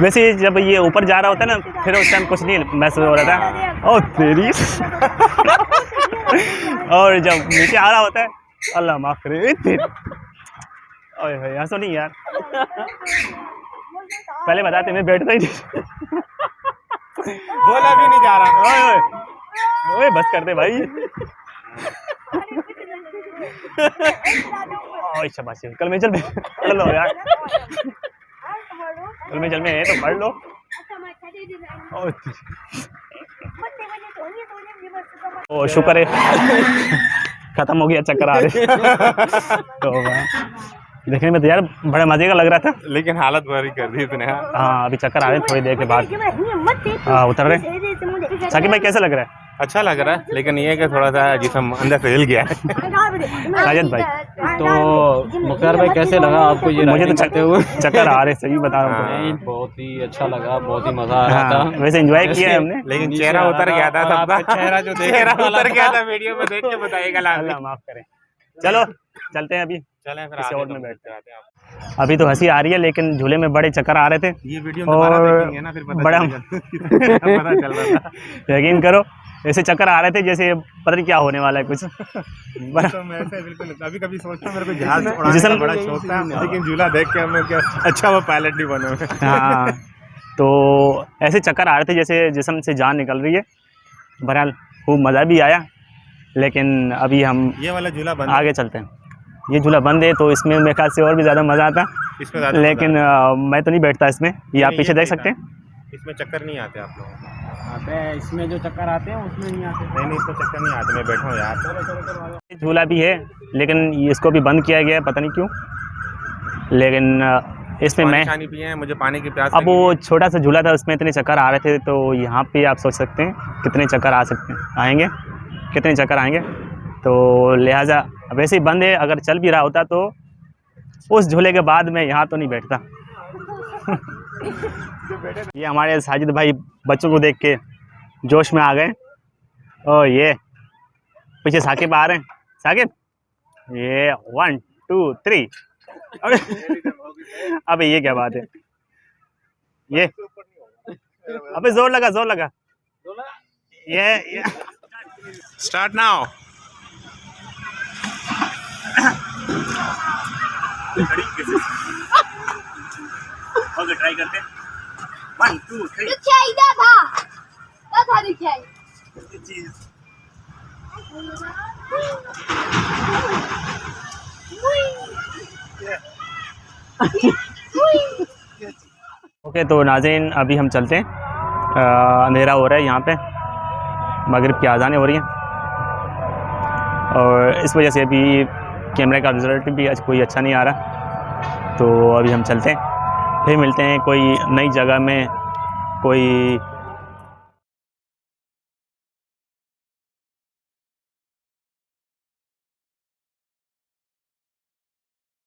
वैसे जब ये ऊपर जा रहा होता है ना फिर उस टाइम कुछ नहीं महसूस हो रहा था, और तेरी और जब नीचे आ रहा होता है, अल्लाह माफ़ करे, ओए होए हंसो नहीं यार, पहले बताते मैं बैठता ही नहीं। बोला भी नहीं जा रहा। ओए ओए ओए बस कर दे भाई। ओए शाबाश, कल में चल पढ़ लो यार, कल में चल में है तो पढ़ लो। ओ शुक्र है खत्म हो गया, चक्कर आ रहे। तो देखने में तो यार बड़े मजे का लग रहा था, लेकिन हालत बुरी कर दी इसने। हाँ अभी चक्कर आ रहे हैं थोड़ी देर के बाद उतर रहे। साकिब भाई कैसा लग रहा है? अच्छा लग रहा है, लेकिन ये है कि थोड़ा सा जिस्म अंदर से हिल गया है। साजिद भाई तो मुख्तार भाई कैसे लगा आपको ये मुझे तो राइडिंग करते हुए? चक्कर आ रहे, सही बता रहा हूँ। नहीं, बहुत ही अच्छा लगा, बहुत ही मजा आ रहा हाँ, था। वैसे एंजॉय किया है हमने, लेकिन चेहरा उतर गया था सबका। चेहरा जो चेहरा उतर गया था, वीडियो में देख के बताइएगा लास्ट में। अल्लाह माफ करे। चलो चलते हैं, अभी चलें फिर किसी आगे और में तो बैठते आते हैं आप। अभी तो हंसी आ रही है, लेकिन झूले में बड़े चक्कर आ रहे थे। ये वीडियो दोबारा और देखेंगे ना फिर पता बड़ा चलेगा। पता चल रहा था। यकीन करो ऐसे चक्कर आ रहे थे जैसे पता नहीं क्या होने वाला है कुछ। तो मैं ऐसे बिल्कुल कभी कभी सोचता हूँ मेरे को जहाज उड़ाने जिसम- का बड़ा शौक था, लेकिन झूला देख के मैं क्या अच्छा वो पायलट नहीं बने हुए। हाँ तो ऐसे चक्कर आ रहे थे जैसे जिस्म से जान निकल रही है। बहरहाल खूब मज़ा भी आया, लेकिन अभी हम ये वाला झूला बंद आगे चलते हैं। ये झूला बंद है तो इसमें मेरे ख्याल से और भी ज़्यादा मज़ा आता, इसमें ज़्यादा लेकिन मैं तो नहीं बैठता इसमें। ये आप नहीं, पीछे ये देख सही सकते हैं। इसमें चक्कर नहीं आते आप लोगों को। आते हैं इसमें जो चक्कर आते हैं उसमें नहीं आते। नहीं इसमें चक्कर नहीं आते, मैं बैठा हूँ यार। ये झूला भी है, लेकिन इसको भी बंद किया गया है, पता नहीं क्यों। लेकिन इसमें मैं पानी पिए हैं, मुझे पानी की प्यास अब लगी वो है। छोटा सा झूला था, उसमें इतने चक्कर आ रहे थे, तो यहाँ पे आप सोच सकते हैं कितने चक्कर आ सकते हैं, आएंगे कितने चक्कर आएंगे। तो लिहाजा वैसे ही बंद है, अगर चल भी रहा होता तो उस झूले के बाद मैं यहाँ तो नहीं बैठता। ये हमारे साजिद भाई बच्चों को देख के जोश में आ गए। ओ ये पीछे साकिब आ रहे हैं। साकिब ये 1 2 3। अबे ये क्या बात है, ये अबे जोर लगा जोर लगा। ये स्टार्ट नाउ। ओके ट्राई करते हैं। 1 2 3। रिक्शा इधर था, क्या था रिक्शा? ओके तो नाज़रीन अभी हम चलते हैं। अंधेरा हो रहा है यहाँ पे, मगरिब की आज़ानें हो रही हैं, और इस वजह से अभी कैमरे का रिज़ल्ट भी आज कोई अच्छा नहीं आ रहा। तो अभी हम चलते हैं, फिर मिलते हैं कोई नई जगह में, कोई